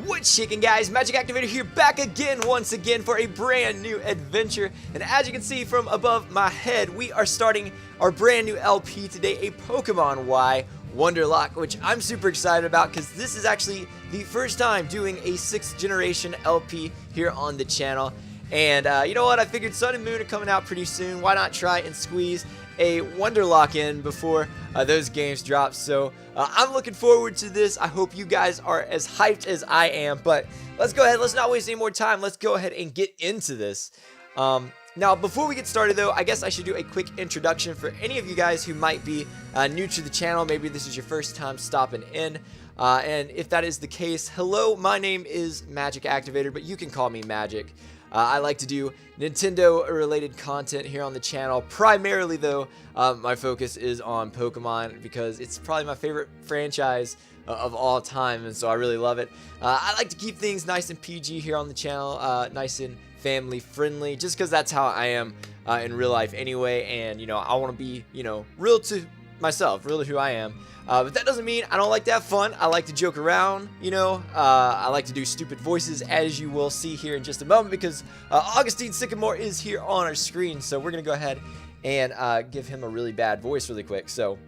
What's shaking, guys? MagicActivatr here, back again once again for a brand new adventure. And as you can see from above my head, we are starting our brand new LP today, a Pokemon Y Wonderlocke, which I'm super excited about because this is actually the first time doing a 6th generation LP here on the channel. And you know what? I figured Sun and Moon are coming out pretty soon. Why not try and squeeze a Wonderlocke in before those games drop? So I'm looking forward to this. I hope you guys are as hyped as I am. But let's go ahead. Let's not waste any more time. Let's go ahead and get into this. Now, before we get started, though, I guess I should do a quick introduction for any of you guys who might be new to the channel. Maybe this is your first time stopping in. And if that is the case, hello, my name is MagicActivatr, but you can call me Magic. I like to do Nintendo-related content here on the channel. Primarily, though, my focus is on Pokemon because it's probably my favorite franchise of all time, and so I really love it. I like to keep things nice and PG here on the channel, nice and family-friendly, just because that's how I am in real life anyway, and, you know, I want to be, you know, real to myself, real to who I am. But that doesn't mean I don't like to have fun. I like to joke around, you know. I like to do stupid voices, as you will see here in just a moment, because Augustine Sycamore is here on our screen. So we're going to go ahead and give him a really bad voice really quick. So,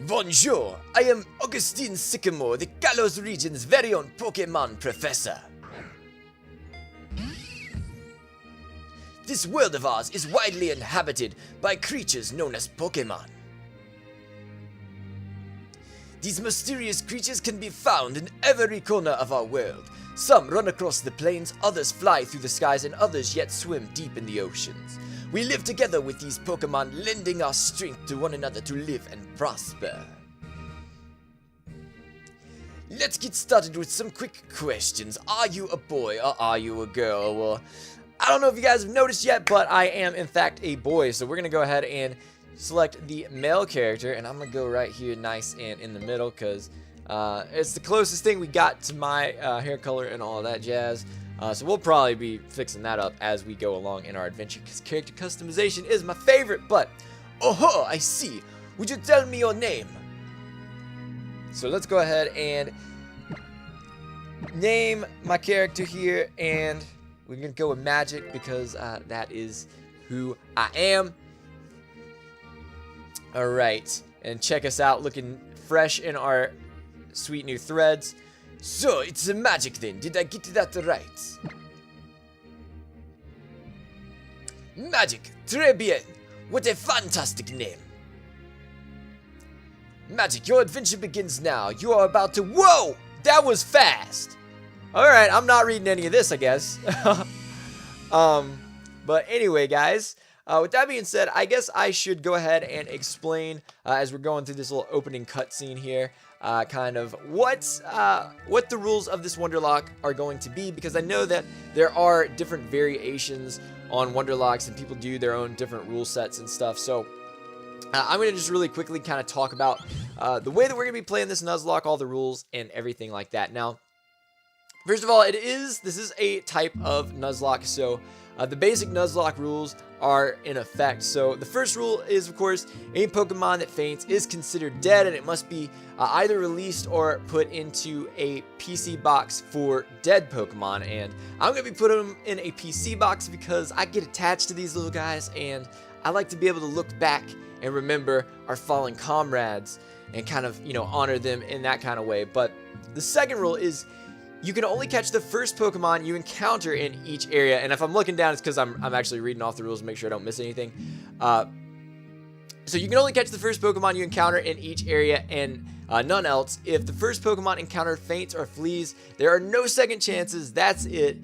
bonjour, I am Augustine Sycamore, the Kalos region's very own Pokemon professor. This world of ours is widely inhabited by creatures known as Pokemon. These mysterious creatures can be found in every corner of our world. Some run across the plains, others fly through the skies, and others yet swim deep in the oceans. We live together with these Pokemon, lending our strength to one another to live and prosper. Let's get started with some quick questions. Are you a boy or are you a girl? Well, I don't know if you guys have noticed yet, but I am in fact a boy, so we're going to go ahead and select the male character, and I'm going to go right here nice and in the middle because it's the closest thing we got to my hair color and all of that jazz. So we'll probably be fixing that up as we go along in our adventure because character customization is my favorite. But, oh, I see. Would you tell me your name? So let's go ahead and name my character here, and we're going to go with Magic because that is who I am. Alright, and check us out looking fresh in our sweet new threads. So, it's a Magic then, did I get that right? Magic, très bien. What a fantastic name. Magic, your adventure begins now. You are about to— Whoa! That was fast! Alright, I'm not reading any of this, I guess. But anyway, guys, with that being said, I guess I should go ahead and explain as we're going through this little opening cutscene here, kind of what the rules of this Wonderlocke are going to be, because I know that there are different variations on Wonderlocks and people do their own different rule sets and stuff. So I'm going to just really quickly kind of talk about the way that we're going to be playing this Nuzlocke, all the rules and everything like that. Now, first of all, this is a type of Nuzlocke, so the basic Nuzlocke rules are in effect. So the first rule is, of course, any Pokemon that faints is considered dead, and it must be either released or put into a PC box for dead Pokemon. And I'm going to be putting them in a PC box because I get attached to these little guys, and I like to be able to look back and remember our fallen comrades and kind of, you know, honor them in that kind of way. But the second rule is you can only catch the first Pokemon you encounter in each area. And if I'm looking down, it's because I'm actually reading off the rules to make sure I don't miss anything. So you can only catch the first Pokemon you encounter in each area and none else. If the first Pokemon encountered faints or flees, there are no second chances. That's it.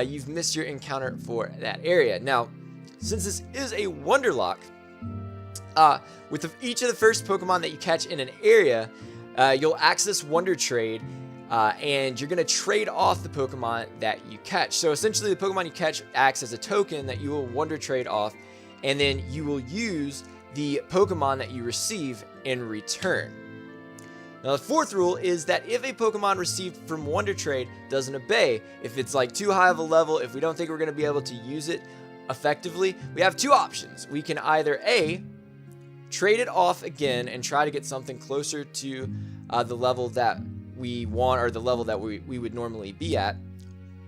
You've missed your encounter for that area. Now, since this is a Wonderlocke, with each of the first Pokemon that you catch in an area, you'll access Wonder Trade. And you're going to trade off the Pokemon that you catch. So essentially the Pokemon you catch acts as a token that you will Wonder Trade off, and then you will use the Pokemon that you receive in return. Now the fourth rule is that if a Pokemon received from Wonder Trade doesn't obey, if it's like too high of a level, if we don't think we're going to be able to use it effectively, we have two options. We can either A, trade it off again and try to get something closer to the level that we want, or the level that we would normally be at,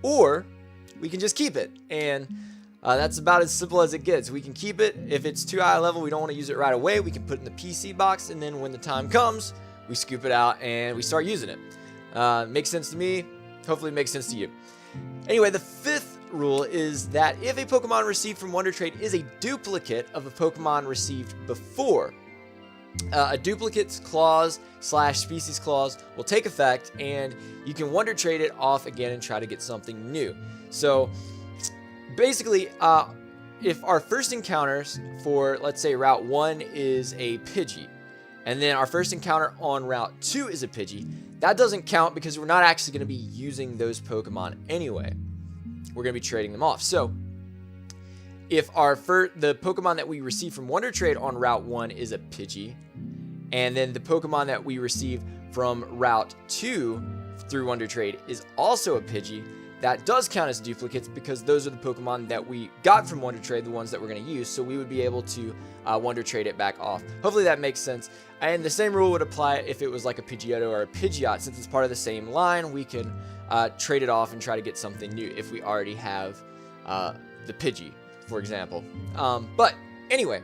or we can just keep it. And that's about as simple as it gets. We can keep it. If it's too high a level, we don't want to use it right away, we can put it in the PC box, and then when the time comes, we scoop it out and we start using it. Makes sense to me. Hopefully it makes sense to you. Anyway, the fifth rule is that if a Pokemon received from Wonder Trade is a duplicate of a Pokemon received before, a duplicate's clause / species clause will take effect, and you can Wonder Trade it off again and try to get something new. So basically, if our first encounters for, let's say, Route 1 is a Pidgey, and then our first encounter on Route 2 is a Pidgey, that doesn't count because we're not actually going to be using those Pokemon anyway. We're going to be trading them off. So if the Pokemon that we receive from Wonder Trade on Route 1 is a Pidgey, and then the Pokemon that we receive from Route 2 through Wonder Trade is also a Pidgey, that does count as duplicates because those are the Pokemon that we got from Wonder Trade, the ones that we're going to use, so we would be able to Wonder Trade it back off. Hopefully that makes sense. And the same rule would apply if it was like a Pidgeotto or a Pidgeot. Since it's part of the same line, we can trade it off and try to get something new if we already have the Pidgey, for example. But anyway,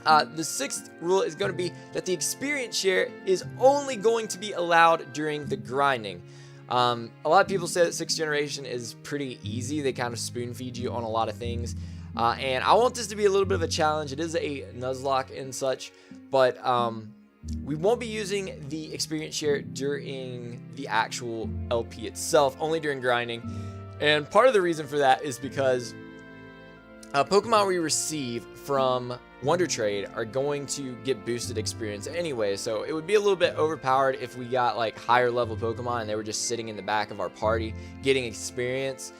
the sixth rule is going to be that the experience share is only going to be allowed during the grinding. A lot of people say that 6th generation is pretty easy. They kind of spoon feed you on a lot of things. And I want this to be a little bit of a challenge. It is a Nuzlocke and such, but we won't be using the experience share during the actual LP itself, only during grinding. And part of the reason for that is because Pokemon we receive from Wonder Trade are going to get boosted experience anyway, so it would be a little bit overpowered if we got like higher level Pokemon and they were just sitting in the back of our party getting experience,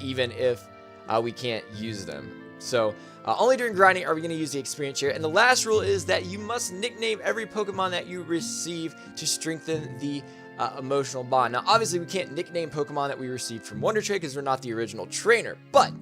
even if we can't use them. So only during grinding are we going to use the experience share. And the last rule is that you must nickname every Pokemon that you receive to strengthen the emotional bond. Now obviously we can't nickname Pokemon that we received from Wonder Trade because we're not the original trainer, but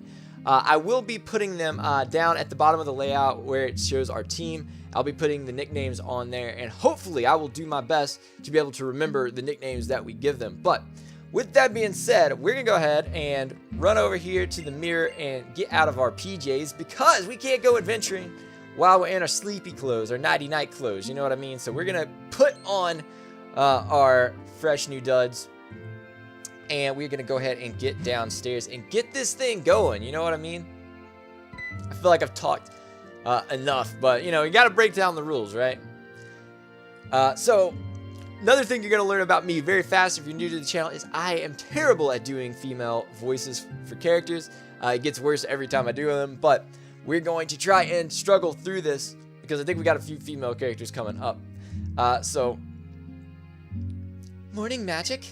I will be putting them down at the bottom of the layout where it shows our team. I'll be putting the nicknames on there, and hopefully I will do my best to be able to remember the nicknames that we give them. But with that being said, we're going to go ahead and run over here to the mirror and get out of our PJs because we can't go adventuring while we're in our sleepy clothes, our nighty-night clothes, you know what I mean? So we're going to put on our fresh new duds, and we're going to go ahead and get downstairs and get this thing going, you know what I mean? I feel like I've talked enough, but, you know, you got to break down the rules, right? So, another thing you're going to learn about me very fast if you're new to the channel is I am terrible at doing female voices for characters. It gets worse every time I do them, but we're going to try and struggle through this because I think we got a few female characters coming up. Morning, Magic.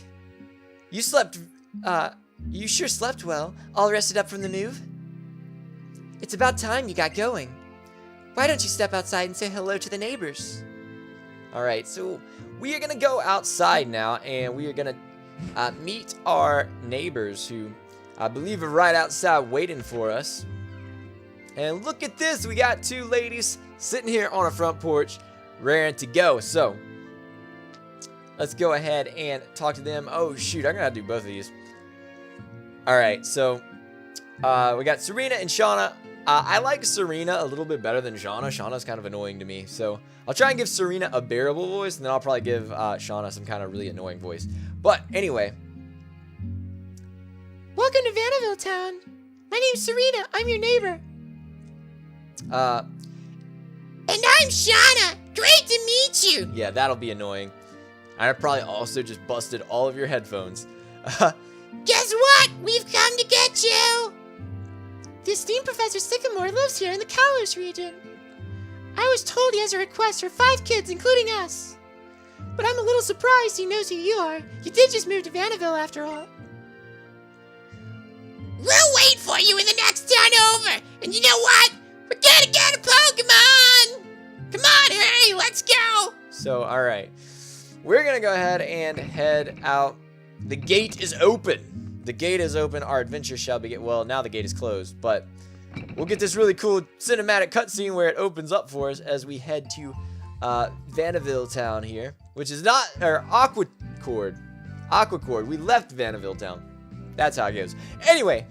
You sure slept well, all rested up from the move? It's about time you got going. Why don't you step outside and say hello to the neighbors? Alright, so we are going to go outside now, and we are going to meet our neighbors who I believe are right outside waiting for us. And look at this, we got two ladies sitting here on a front porch, raring to go. So let's go ahead and talk to them. Oh, shoot, I'm going to have to do both of these. Alright, so we got Serena and Shauna. I like Serena a little bit better than Shauna. Shauna's kind of annoying to me. So I'll try and give Serena a bearable voice, and then I'll probably give Shauna some kind of really annoying voice. But anyway. Welcome to Vanderbilt Town. My name's Serena. I'm your neighbor. And I'm Shauna. Great to meet you. Yeah, that'll be annoying. I probably also just busted all of your headphones. Guess what? We've come to get you! The esteemed Professor Sycamore lives here in the Kalos region. I was told he has a request for 5 kids, including us. But I'm a little surprised he knows who you are. You did just move to Vanderbilt after all. We'll wait for you in the next town over! And you know what? We're gonna get a Pokemon! Come on, hurry, let's go! So, alright. We're gonna go ahead and head out. The gate is open. The gate is open. Our adventure shall begin. Well, now the gate is closed, but we'll get this really cool cinematic cutscene where it opens up for us as we head to Vanderbilt Town here, which is not, or Cord. Aqua Cord. We left Vanderville Town. That's how it goes. Anyway,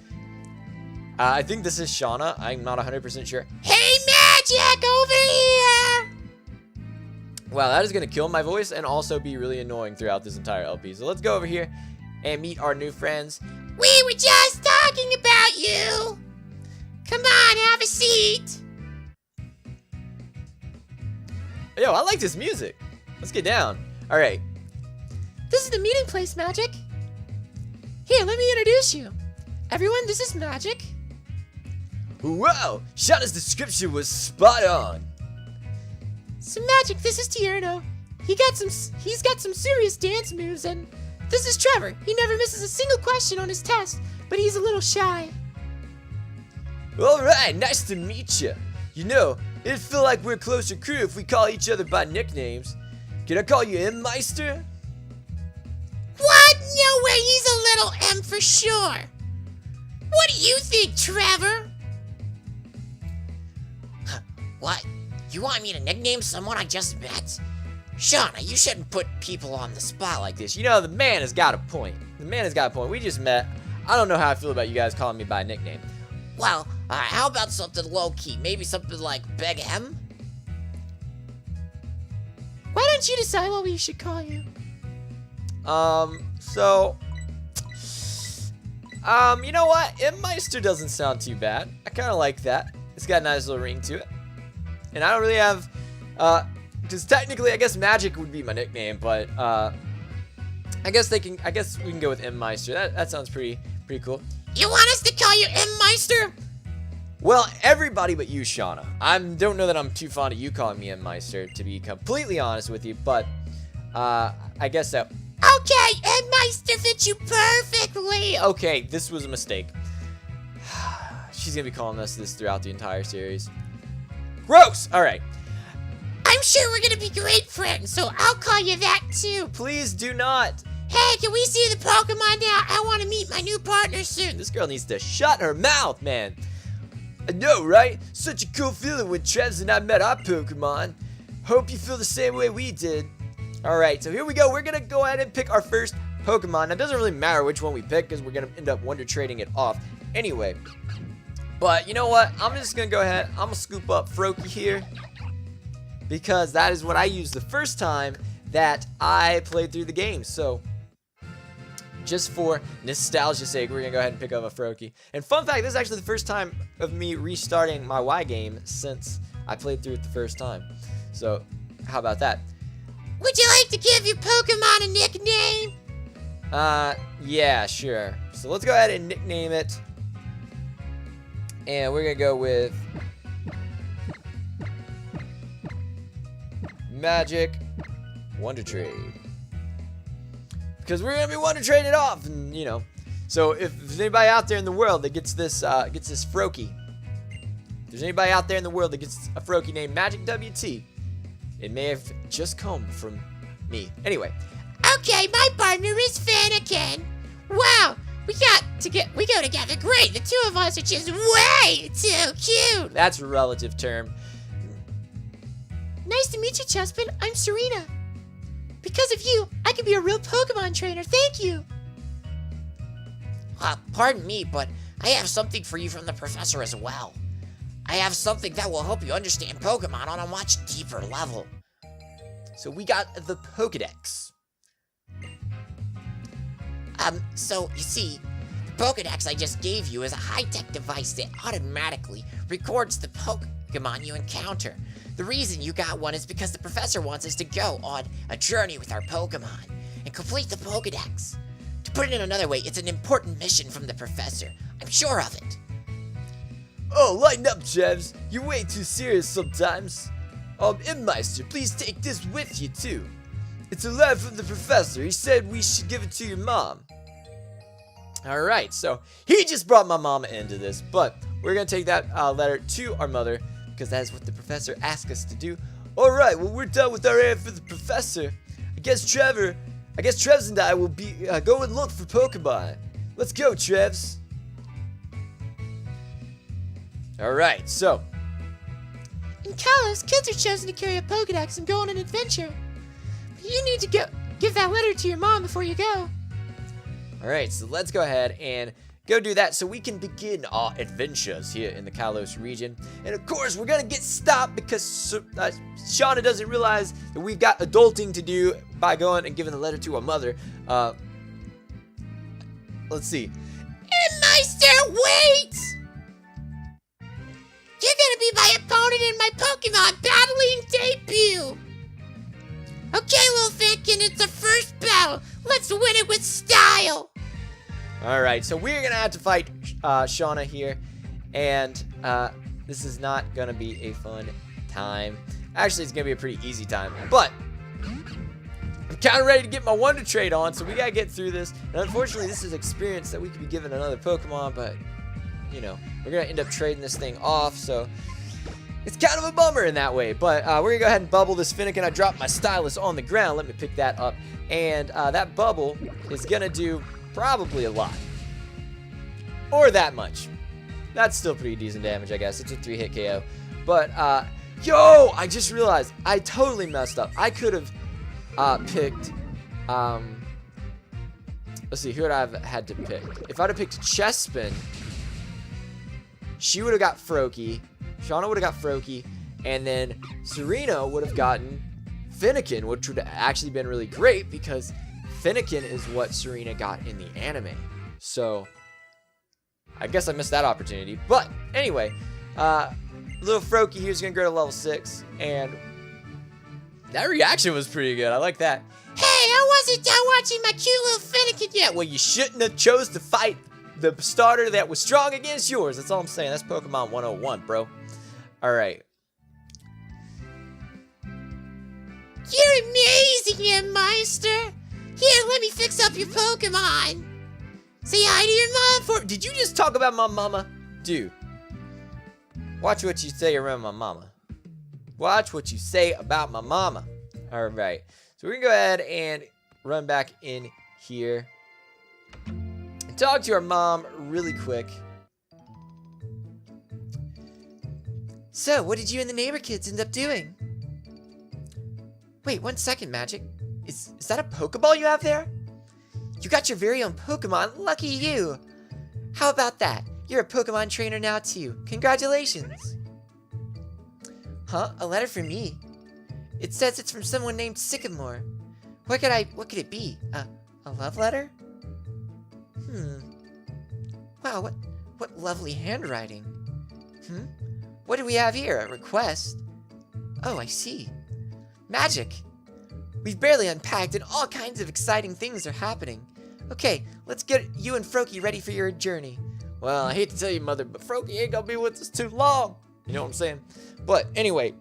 I think this is Shauna. I'm not 100% sure. Hey, Magic, over here! Wow, that is going to kill my voice and also be really annoying throughout this entire LP. So let's go over here and meet our new friends. We were just talking about you. Come on, have a seat. Yo, I like this music. Let's get down. All right. This is the meeting place, Magic. Here, let me introduce you. Everyone, this is Magic. Wow, Shauna's description was spot on. So Magic, this is Tierno. He's got some serious dance moves, and this is Trevor. He never misses a single question on his test, but he's a little shy. All right, nice to meet you. You know, it'd feel like we're a closer crew if we call each other by nicknames. Can I call you M-Meister? What? No way, he's a little M for sure. What do you think, Trevor? What? You want me to nickname someone I just met? Shauna, you shouldn't put people on the spot like this. You know, the man has got a point. The man has got a point. We just met. I don't know how I feel about you guys calling me by a nickname. Well, how about something low-key? Maybe something like Big M? Why don't you decide what we should call you? You know what? M-Meister doesn't sound too bad. I kind of like that. It's got a nice little ring to it. And I don't really have, because technically, I guess Magic would be my nickname, but, I guess we can go with M-Meister. That sounds pretty cool. You want us to call you M-Meister? Well, everybody but you, Shauna. I don't know that I'm too fond of you calling me M-Meister, to be completely honest with you, but, I guess so. Okay, M-Meister fits you perfectly. Okay, this was a mistake. She's gonna be calling us this throughout the entire series. Gross! Alright. I'm sure we're gonna be great friends, so I'll call you that too. Please do not. Hey, can we see the Pokemon now? I want to meet my new partner soon. This girl needs to shut her mouth, man. I know, right? Such a cool feeling when Trevs and I met our Pokemon. Hope you feel the same way we did. Alright, so here we go. We're gonna go ahead and pick our first Pokemon. Now, it doesn't really matter which one we pick because we're gonna end up Wonder Trading it off anyway. But you know what? I'm just gonna go ahead. I'm gonna scoop up Froakie here because that is what I used the first time that I played through the game. So just for nostalgia's sake, we're gonna go ahead and pick up a Froakie. And fun fact, this is actually the first time of me restarting my Y game since I played through it the first time. So how about that? Would you like to give your Pokemon a nickname? Yeah, sure. So let's go ahead and nickname it. And we're gonna go with Magic Wonder Trade. Because we're gonna be Wonder Trading it off, and you know. So if there's anybody out there in the world that gets this Froakie, if there's anybody out there in the world that gets a Froakie named Magic WT, it may have just come from me. Anyway. Okay, my partner is Fennekin. Wow, we go together great. The two of us are just way too cute. That's a relative term. Nice to meet you, Chespin. I'm Serena. Because of you, I can be a real Pokemon trainer. Thank you. Pardon me, but I have something for you from the professor as well. I have something that will help you understand Pokemon on a much deeper level. So we got the Pokedex. So you see, the Pokedex I just gave you is a high-tech device that automatically records the Pokemon you encounter. The reason you got one is because the professor wants us to go on a journey with our Pokemon and complete the Pokedex. To put it in another way, it's an important mission from the professor. I'm sure of it. Oh, lighten up, Jebs. You're way too serious sometimes. M-Meister, please take this with you, too. It's a letter from the professor. He said we should give it to your mom. Alright, so he just brought my mama into this, but we're going to take that letter to our mother because that is what the professor asked us to do. Alright, well, we're done with our errand for the professor. I guess Trevs and I will be go and look for Pokemon. Let's go, Trevs. Alright, so. In Kalos, kids are chosen to carry a Pokedex and go on an adventure. But you need to go. give that letter to your mom before you go. Alright, so let's go ahead and go do that so we can begin our adventures here in the Kalos region. And of course, we're gonna get stopped because Shauna doesn't realize that we've got adulting to do by going and giving the letter to our mother. Let's see. Meister, wait! You're gonna be my opponent in my Pokemon battling debut! Okay, little Finnegan, it's the first battle. Let's win it with style! Alright, so we're gonna have to fight Shauna here. And this is not gonna be a fun time. Actually, it's gonna be a pretty easy time. But I'm kind of ready to get my Wonder Trade on, so we gotta get through this. And unfortunately, this is experience that we could be giving another Pokemon, but, you know, we're gonna end up trading this thing off, so it's kind of a bummer in that way. But we're gonna go ahead and bubble this Finnegan. I dropped my stylus on the ground. Let me pick that up. And that bubble is gonna do probably a lot. Or that much. That's still pretty decent damage, I guess. It's a 3-hit KO. But, yo! I just realized I totally messed up. I could have picked, let's see, who would I have had to pick? If I'd have picked Chespin, she would have got Froakie, Shauna would have got Froakie, and then Serena would have gotten Finnegan, which would have actually been really great because Finnegan is what Serena got in the anime. So, I guess I missed that opportunity. But, anyway, little Froakie here is going to grow to level 6, and that reaction was pretty good. I like that. Hey, I wasn't done watching my cute little Finnegan yet. Well, you shouldn't have chose to fight the starter that was strong against yours. That's all I'm saying. That's Pokemon 101, bro. Alright. You're amazing, Meister. Here, let me fix up your Pokemon. Say hi to your mom. Did you just talk about my mama? Dude. Watch what you say around my mama. Watch what you say about my mama. Alright. So we're going to go ahead and run back in here. And talk to our mom really quick. So, what did you and the neighbor kids end up doing? Wait, 1 second, Magic. Is that a Pokeball you have there? You got your very own Pokemon. Lucky you. How about that? You're a Pokemon trainer now, too. Congratulations. Huh? A letter from me? It says it's from someone named Sycamore. What could it be? A love letter? Wow, what lovely handwriting. What do we have here? A request? Oh, I see. Magic! We've barely unpacked and all kinds of exciting things are happening. Okay, let's get you and Froakie ready for your journey. Well, I hate to tell you, Mother, but Froakie ain't gonna be with us too long. You know what I'm saying? But anyway,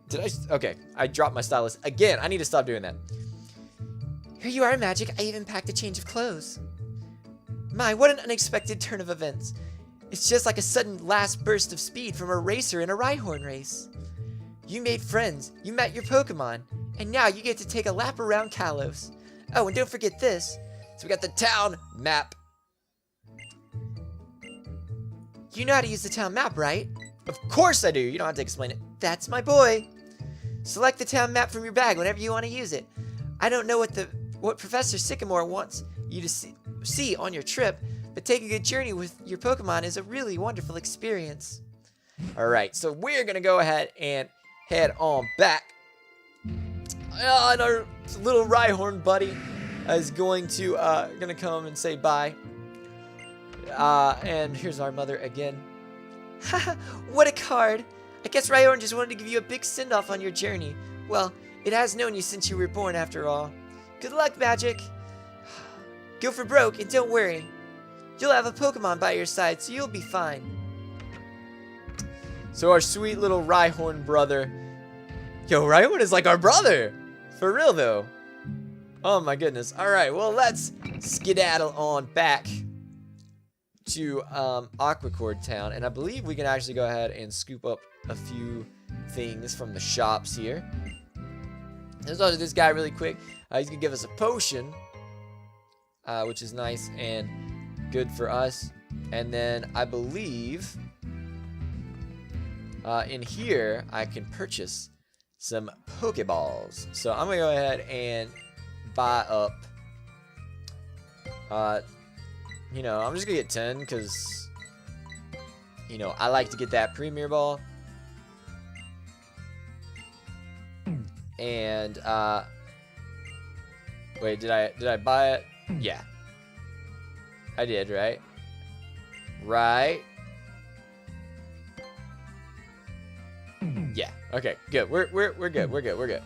okay, I dropped my stylus again. I need to stop doing that. Here you are, Magic. I even packed a change of clothes. My, what an unexpected turn of events. It's just like a sudden last burst of speed from a racer in a Rhyhorn race. You made friends, you met your Pokemon, and now you get to take a lap around Kalos. Oh, and don't forget this. So we got the town map. You know how to use the town map, right? Of course I do. You don't have to explain it. That's my boy. Select the town map from your bag whenever you want to use it. I don't know what Professor Sycamore wants you to see on your trip, but taking a good journey with your Pokemon is a really wonderful experience. Alright, so we're going to go ahead and head on back. And our little Rhyhorn buddy is going to come and say bye. And here's our mother again. Haha, what a card. I guess Rhyhorn just wanted to give you a big send-off on your journey. Well, it has known you since you were born after all. Good luck, Magic. Go for broke and don't worry. You'll have a Pokemon by your side, so you'll be fine. So our sweet little Rhyhorn brother. Yo, Rhyhorn is like our brother. For real, though. Oh, my goodness. All right, well, let's skedaddle on back to Aquacord Town. And I believe we can actually go ahead and scoop up a few things from the shops here. Let's talk to this guy really quick. He's going to give us a potion, which is nice and good for us. And then I believe in here I can purchase some Pokeballs. So I'm going to go ahead and buy up. You know, I'm just gonna get 10 because, you know, I like to get that Premier Ball. And wait, did I buy it? Yeah, I did, right? Right. Yeah. Okay. Good. We're good. We're good.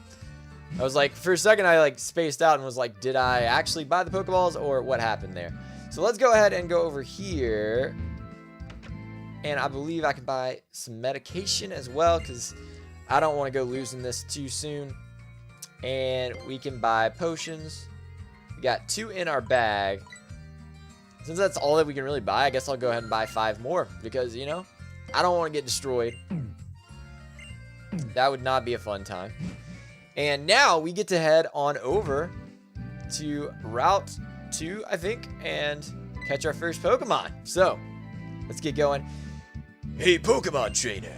I was like, for a second, I like spaced out and was like, did I actually buy the Pokeballs or what happened there? So let's go ahead and go over here. And I believe I can buy some medication as well because I don't want to go losing this too soon. And we can buy potions. We got 2 in our bag. Since that's all that we can really buy, I guess I'll go ahead and buy 5 more because, you know, I don't want to get destroyed. That would not be a fun time. And now we get to head on over to Route 2, I think, and catch our first Pokemon. So, let's get going. Hey, Pokemon trainer.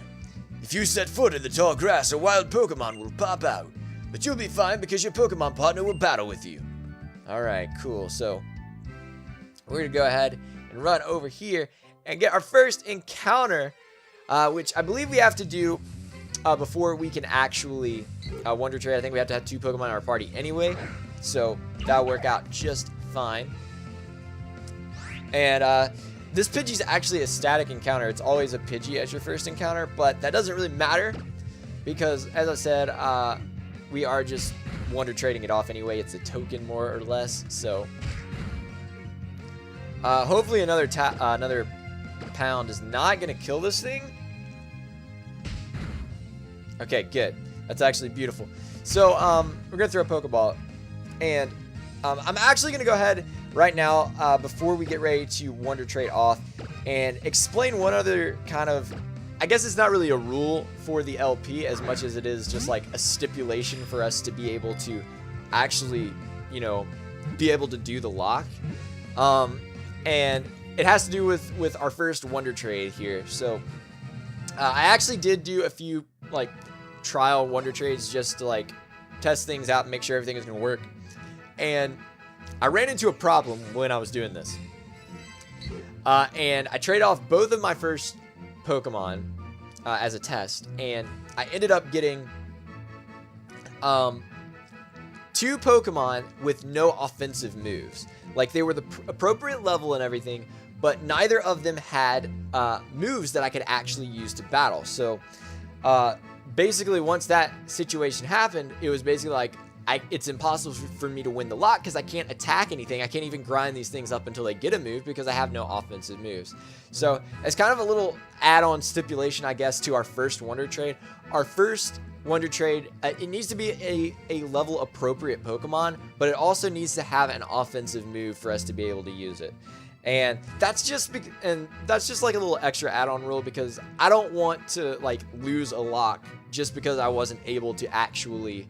If you set foot in the tall grass, a wild Pokemon will pop out. But you'll be fine because your Pokemon partner will battle with you. Alright, cool. So, we're going to go ahead and run over here and get our first encounter, which I believe we have to do before we can actually Wonder Trade. I think we have to have 2 Pokemon in our party anyway, so that'll work out just fine. And this Pidgey's actually a static encounter. It's always a Pidgey as your first encounter, but that doesn't really matter because, as I said, we are just Wonder Trading it off anyway. It's a token more or less, so hopefully another pound is not going to kill this thing. Okay, good. That's actually beautiful. So, we're going to throw a Pokeball. And I'm actually going to go ahead right now, before we get ready to Wonder Trade off, and explain one other kind of, I guess it's not really a rule for the LP as much as it is just like a stipulation for us to be able to actually, you know, be able to do the lock. And it has to do with our first Wonder Trade here. So, I actually did do a few, like, trial Wonder Trades just to like test things out and make sure everything is going to work. And I ran into a problem when I was doing this. And I traded off both of my first Pokemon as a test, and I ended up getting 2 Pokemon with no offensive moves. Like, they were the appropriate level and everything, but neither of them had moves that I could actually use to battle. So basically, once that situation happened, it was basically like, it's impossible for me to win the lock because I can't attack anything. I can't even grind these things up until they get a move because I have no offensive moves. So it's kind of a little add-on stipulation, I guess, to our first Wonder Trade. Our first Wonder Trade, it needs to be a level appropriate Pokemon, but it also needs to have an offensive move for us to be able to use it. And that's just like a little extra add-on rule because I don't want to like lose a lock just because I wasn't able to actually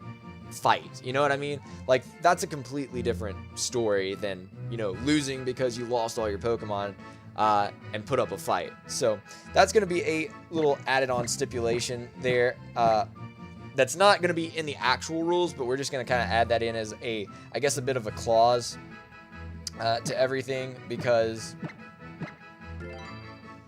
fight. You know what I mean? Like, that's a completely different story than, you know, losing because you lost all your Pokemon and put up a fight. So that's going to be a little added on stipulation there. That's not going to be in the actual rules, but we're just going to kind of add that in as I guess a bit of a clause to everything because,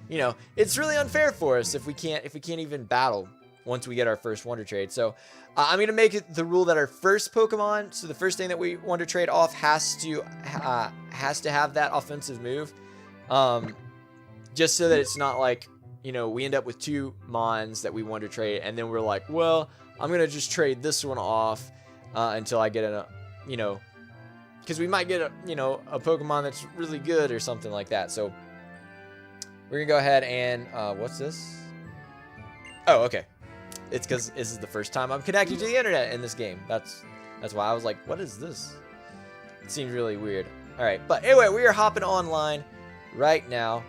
you know, it's really unfair for us if we can't even battle once we get our first Wonder Trade. So I'm going to make it the rule that our first Pokemon, so the first thing that we Wonder Trade off has to have that offensive move. Just so that it's not like, you know, we end up with 2 Mons that we Wonder Trade and then we're like, well, I'm going to just trade this one off until I get you know, because we might get a Pokemon that's really good or something like that. So we're going to go ahead and, what's this? Oh, okay. It's because this is the first time I'm connected to the internet in this game. That's why I was like, what is this? It seems really weird. All right, but anyway, we are hopping online right now.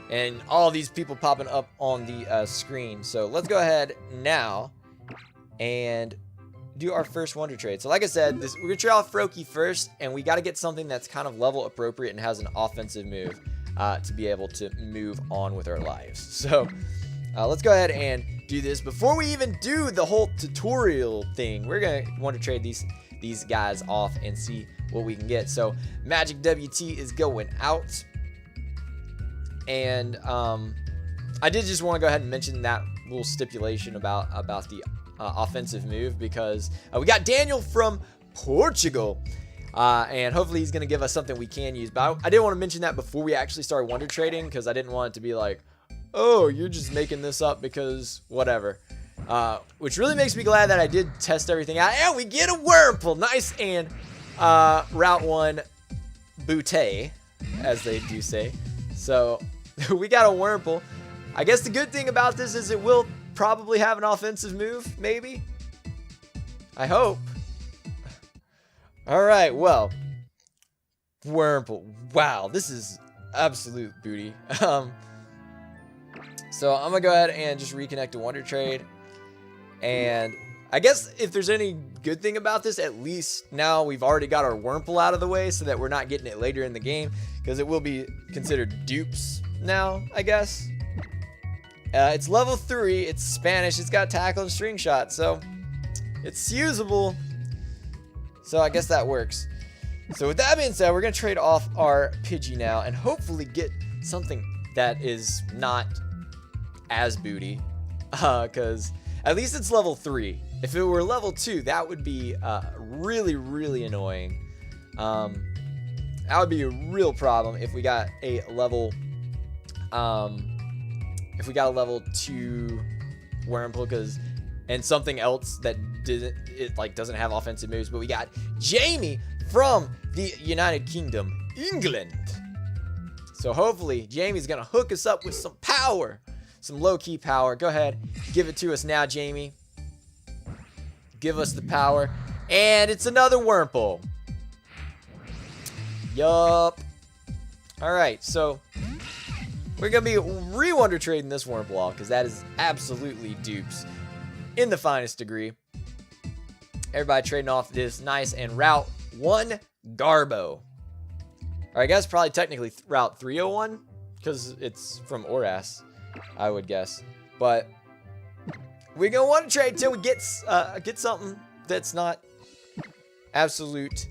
And all these people popping up on the screen. So let's go ahead now and do our first Wonder Trade. So like I said, we're going to try off Froakie first, and we got to get something that's kind of level appropriate and has an offensive move to be able to move on with our lives. So let's go ahead and do this. Before we even do the whole tutorial thing, we're going to Wonder Trade these these guys off and see what we can get. So Magic WT is going out. And I did just want to go ahead and mention that little stipulation about the offensive move, because we got Daniel from Portugal. And hopefully he's going to give us something we can use. But I didn't want to mention that before we actually started Wonder Trading, because I didn't want it to be like, oh, you're just making this up because whatever. Which really makes me glad that I did test everything out. And we get a Wurmple. Nice. And Route 1 Butte, as they do say. So we got a Wurmple. I guess the good thing about this is it will probably have an offensive move, maybe. I hope. All right, well, Wurmple. Wow, this is absolute booty. So I'm gonna go ahead and just reconnect to Wonder Trade. And I guess if there's any good thing about this, at least now we've already got our Wurmple out of the way, so that we're not getting it later in the game, because it will be considered dupes now, I guess. It's level 3, it's Spanish, it's got tackle and string shot, so it's usable. So I guess that works. So with that being said, we're going to trade off our Pidgey now and hopefully get something that is not as booty. Because at least it's level 3. If it were level 2, that would be really, really annoying. That would be a real problem if we got a level... if we got a level 2 Wurmple, and something else that doesn't have offensive moves. But we got Jamie from the United Kingdom, England. So hopefully Jamie's gonna hook us up with some power, some low-key power. Go ahead, give it to us now, Jamie. Give us the power, and it's another Wurmple. Yup. All right, so we're going to be re-Wonder Trading this Wurmple, because that is absolutely dupes in the finest degree. Everybody trading off this nice and Route 1 Garbo. Or I guess probably technically Route 301, because it's from Oras, I would guess. But we're going to want to trade till we get something that's not absolute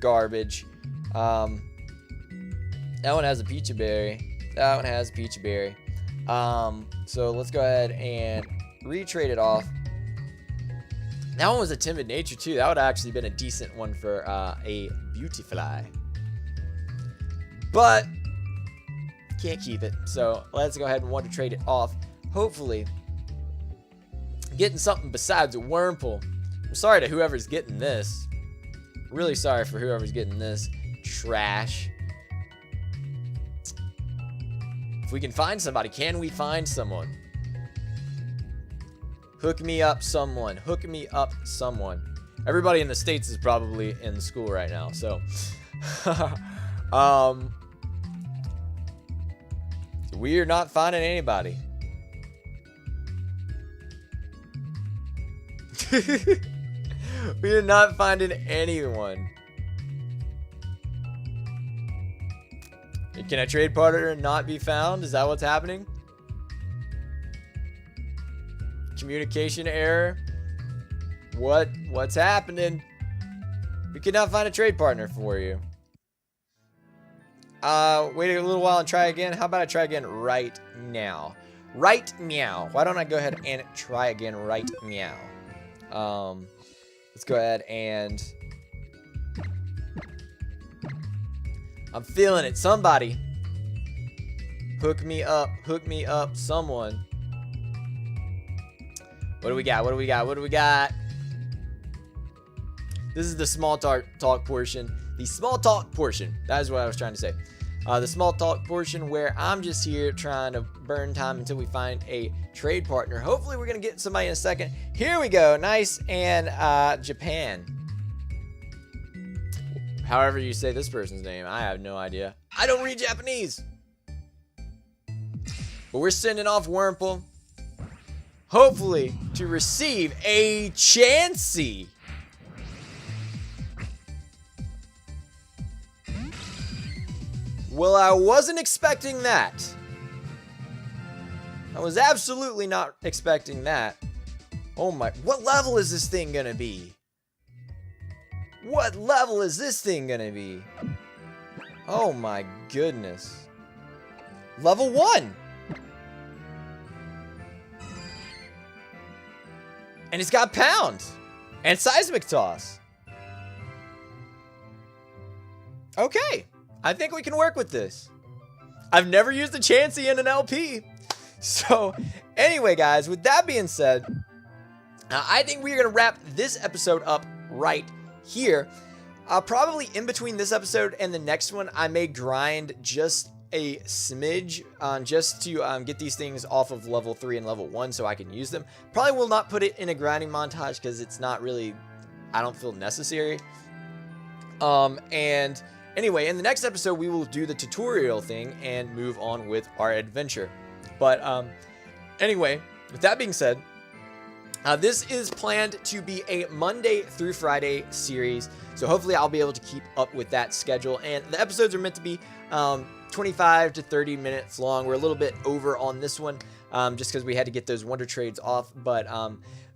garbage. That one has a Peachy Berry. That one has a Peachy Berry. So let's go ahead and retrade it off. That one was a Timid Nature too. That would have actually been a decent one for a Beautifly. But can't keep it. So let's go ahead and want to trade it off. Hopefully getting something besides a Wurmple. I'm sorry to whoever's getting this. Really sorry for whoever's getting this trash. If we can find somebody, can we find someone? Hook me up, someone. Hook me up, someone. Everybody in the States is probably in school right now, so. We are not finding anybody. We are not finding anyone. Can a trade partner not be found? Is that what's happening? Communication error? What's happening? We cannot find a trade partner for you. Wait a little while and try again. How about I try again right now? Right meow. Why don't I go ahead and try again right meow? Let's go ahead and... I'm feeling it. Somebody. Hook me up, someone. What do we got? What do we got? What do we got? This is the small talk portion. The small talk portion. That is what I was trying to say. The small talk portion where I'm just here trying to burn time until we find a trade partner. Hopefully we're going to get somebody in a second. Here we go. Nice. And Japan. However you say this person's name, I have no idea. I don't read Japanese. But we're sending off Wurmple. Hopefully to receive a Chansey. Well, I wasn't expecting that. I was absolutely not expecting that. Oh my, what level is this thing gonna be? What level is this thing gonna be? Oh my goodness. Level 1! And it's got Pound! And Seismic Toss! Okay, I think we can work with this. I've never used a Chansey in an LP. So, anyway guys, with that being said, I think we're going to wrap this episode up right here. Probably in between this episode and the next one, I may grind just a smidge just to get these things off of level 3 and level 1 so I can use them. Probably will not put it in a grinding montage because it's not really, I don't feel necessary. And anyway, in the next episode, we will do the tutorial thing and move on with our adventure. But anyway, with that being said, this is planned to be a Monday through Friday series, so hopefully I'll be able to keep up with that schedule. And the episodes are meant to be 25 to 30 minutes long. We're a little bit over on this one, just because we had to get those Wonder Trades off. But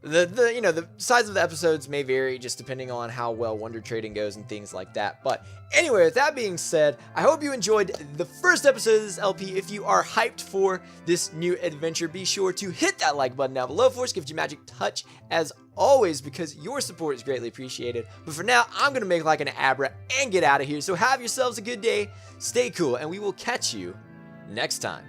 the size of the episodes may vary just depending on how well Wonder Trading goes and things like that. But anyway, with that being said, I hope you enjoyed the first episode of this LP. If you are hyped for this new adventure, be sure to hit that like button down below for us. Gives you magic touch as always because your support is greatly appreciated. But for now, I'm going to make like an Abra and get out of here. So have yourselves a good day, stay cool, and we will catch you next time.